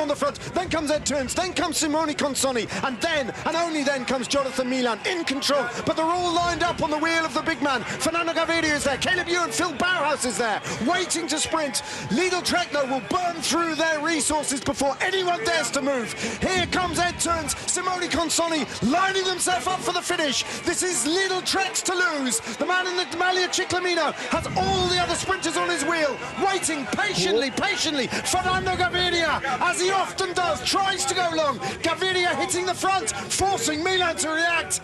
on the front, then comes Ed Turns, then comes Simone Consonni, and then, and only then, comes Jonathan Milan in control. But they're all lined up on the wheel of the big man. Fernando Gaviria is there, Caleb Ewan, Phil Bauhaus is there, waiting to sprint. Lidl-Trek, though, will burn through their resources before anyone dares to move. Here comes Ed Turns, Simone Consonni lining themselves up for the finish. This is Lidl-Trek's to lose. The man in the Maglia Ciclamino has all the other sprinters on his wheel, waiting patiently. Fernando Gaviria, as he often does, tries to go long. Gaviria hitting the front, forcing Milan to react.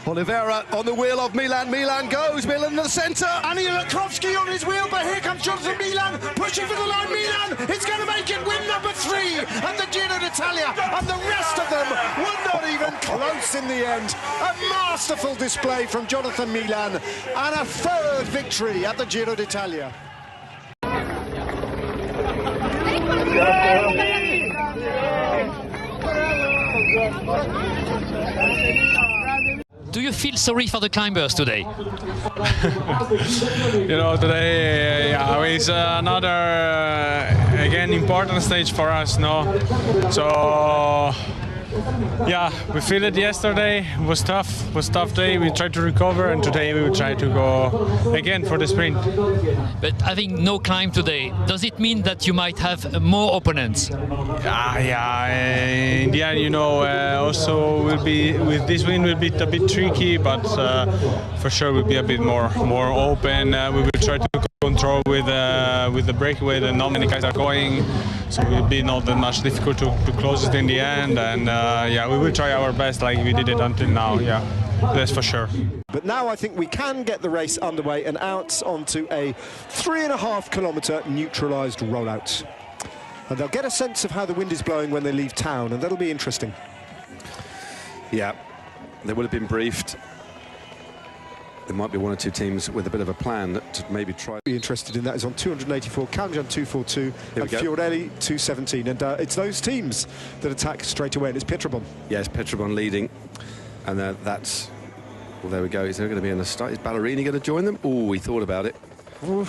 Oliveira on the wheel of Milan. Milan goes. Milan in the centre. Aniolkowski on his wheel, but here comes Jonathan Milan pushing for the line. Milan is going to make it win number 3 at the Giro d'Italia, and the rest of them were not even close in the end. A masterful display from Jonathan Milan and a 3rd victory at the Giro d'Italia. Do you feel sorry for the climbers today? You know, today it's another again important stage for us, no? So yeah, we feel it yesterday. It was tough day. We tried to recover, and today we will try to go again for the sprint. But having no climb today, does it mean that you might have more opponents? Yeah. In the end, you know, also will be with this win will be a bit tricky, but for sure we'll be a bit more open. We will try to control with the breakaway that not many guys are going, so it will be not that much difficult to close it in the end. And yeah, we will try our best like we did it until now. Yeah, that's for sure. But now I think we can get the race underway and out onto a 3.5 kilometre neutralised rollout. And they'll get a sense of how the wind is blowing when they leave town, and that'll be interesting. Yeah, they will have been briefed. There might be one or two teams with a bit of a plan to maybe try. Be interested in that is on 284, Caljan 242, and Fiorelli 217, and it's those teams that attack straight away, and it's Pietrabon. Yes, Pietrabon leading, and that's. Well, there we go. Is there going to be in the start? Is Ballerini going to join them? Oh, he thought about it. Ooh,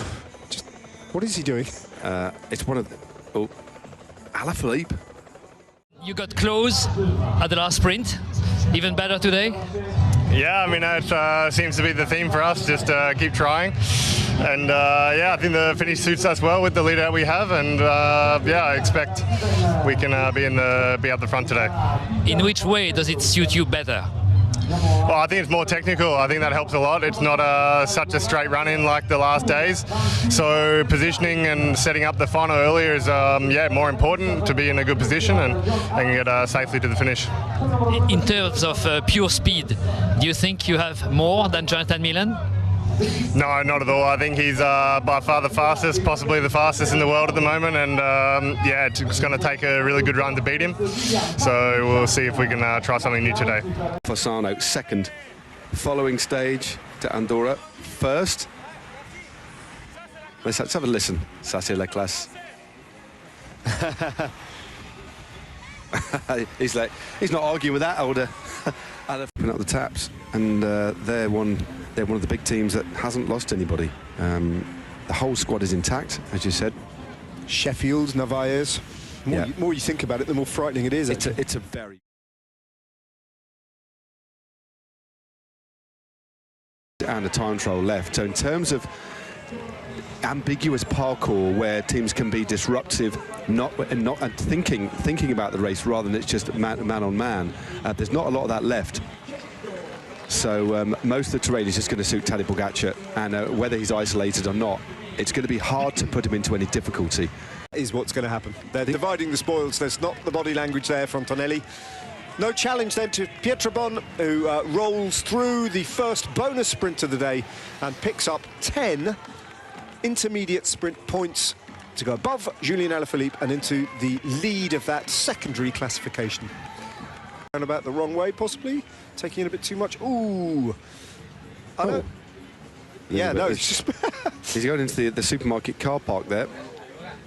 just what is he doing? It's one of. Oh, Alaphilippe. You got close at the last sprint. Even better today? Yeah, I mean, it seems to be the theme for us, just keep trying. And yeah, I think the finish suits us well with the leader that we have, and yeah, I expect we can be at the front today. In which way does it suit you better? Well, I think it's more technical. I think that helps a lot. It's not such a straight run-in like the last days. So positioning and setting up the final earlier is yeah, more important to be in a good position and get safely to the finish. In terms of pure speed, do you think you have more than Jonathan Milan? No, not at all. I think he's by far the fastest, possibly the fastest in the world at the moment, and yeah, it's going to take a really good run to beat him. So we'll see if we can try something new today. Fasano second, following stage to Andorra first. Let's have a listen. Ça c'est la classe. He's not arguing with that older. Open up the taps, and they're one of the big teams that hasn't lost anybody. The whole squad is intact, as you said. Sheffield, Narvaez. The more you think about it, the more frightening it is. It's a very. And a time trial left. So in terms of ambiguous parkour where teams can be disruptive, and thinking about the race rather than it's just man on man, there's not a lot of that left. So most of the terrain is just going to suit Tadej Pogacar, and whether he's isolated or not, it's going to be hard to put him into any difficulty. Is what's going to happen. They're dividing the spoils. There's not the body language there from Tonelli. No challenge then to Pietrabon, who rolls through the first bonus sprint of the day and picks up 10 intermediate sprint points to go above Julian Alaphilippe and into the lead of that secondary classification. And about the wrong way, possibly taking it a bit too much. Ooh, I know. Yeah, no, it's just he's going into the supermarket car park there.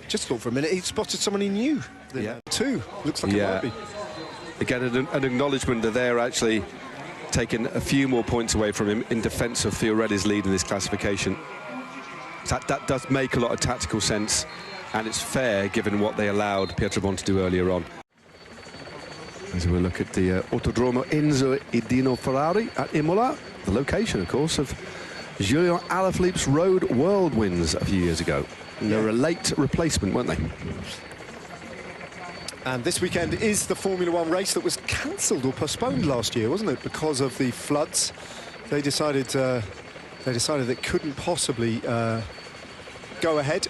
Just thought for a minute he spotted someone he knew. Yeah, two looks like it might be. Again, an acknowledgement that they're actually taking a few more points away from him in defence of Fiorelli's lead in this classification. That does make a lot of tactical sense. and it's fair given what they allowed Pietrobon to do earlier on. As we look at the Autodromo Enzo e Dino Ferrari at Imola, the location, of course, of Julien Alaphilippe's Road Whirlwinds a few years ago. And they were a late replacement, weren't they? And this weekend is the Formula One race that was cancelled or postponed last year, wasn't it? Because of the floods. They decided they couldn't possibly go ahead,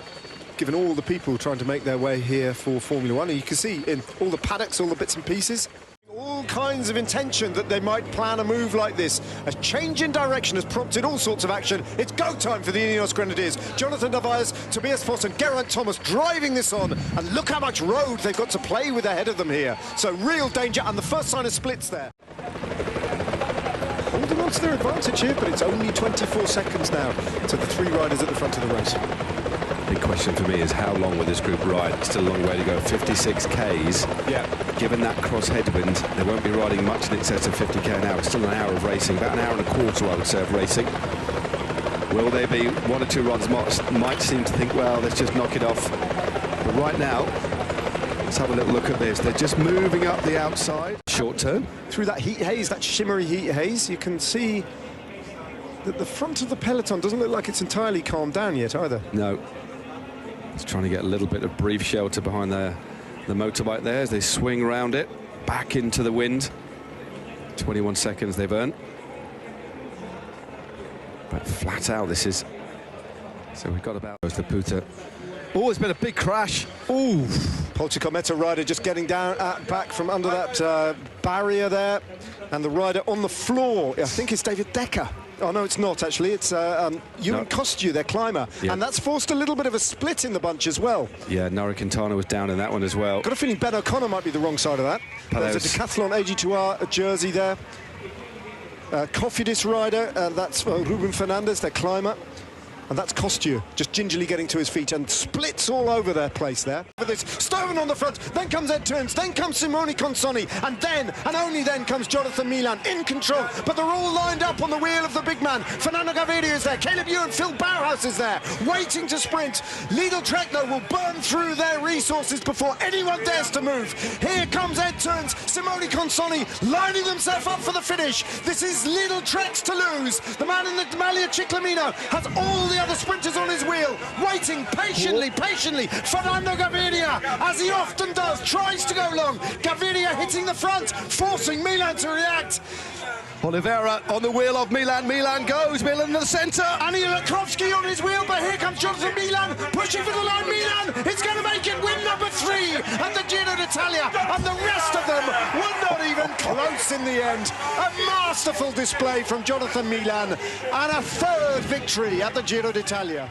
given all the people trying to make their way here for Formula One. And you can see in all the paddocks, all the bits and pieces, all kinds of intention that they might plan a move like this. A change in direction has prompted all sorts of action. It's go time for the Inoes Grenadiers. Jonathan Narvaez, Tobias Foss and Geraint Thomas driving this on. And look how much road they've got to play with ahead of them here. So real danger, and the first sign of splits there. Holding on to their advantage here, but it's only 24 seconds now to the three riders at the front of the race. Big question for me is how long will this group ride? Still a long way to go, 56 Ks. Yeah. Given that cross headwind, they won't be riding much in excess of 50 K an hour. It's still an hour of racing, about an hour and a quarter, I would say, of racing. Will there be one or two runs might seem to think, well, let's just knock it off. But right now, let's have a little look at this. They're just moving up the outside. Short turn. Through that heat haze, that shimmery heat haze, you can see that the front of the peloton doesn't look like it's entirely calmed down yet either. No. It's trying to get a little bit of brief shelter behind the motorbike there as they swing around it, back into the wind. 21 seconds they've earned. But flat out this is. So we've got about the Puta. Oh, it's been a big crash. Ooh, Polchicometa rider just getting down back from under that barrier there. And the rider on the floor, I think it's David Decker. Oh, no, it's not, actually. It's Ewan Kostu, their climber. Yeah. And that's forced a little bit of a split in the bunch as well. Yeah, Nora Quintana was down in that one as well. Got a feeling Ben O'Connor might be the wrong side of that. There's a Decathlon AG2R jersey there. Cofidis rider, that's Ruben Fernandez, their climber. And that's Kostu, just gingerly getting to his feet, and splits all over their place there. For this, Stoven on the front, then comes Ed Turns, then comes Simone Consonni, and then, and only then, comes Jonathan Milan in control. But they're all lined up on the wheel of the big man. Fernando Gaviria is there, Caleb Ewan, Phil Bauhaus is there, waiting to sprint. Lidl-Trek, though, will burn through their resources before anyone dares to move. Here comes Ed Turns, Simone Consonni lining themselves up for the finish. This is Lidl-Trek's to lose. The man in the Maglia Ciclamino has all the other sprinters on his wheel, waiting patiently. Fernando Gaviria, as he often does, tries to go long. Gaviria hitting the front, forcing Milan to react. Oliveira on the wheel of Milan. Milan goes. Milan in the centre. Aniolkowski on his wheel, but here comes Jonathan Milan, pushing for the line. Milan is going to make it win number 3 at the Giro d'Italia, and the rest of them were not even close in the end. A masterful display from Jonathan Milan, and a third victory at the Giro d'Italia.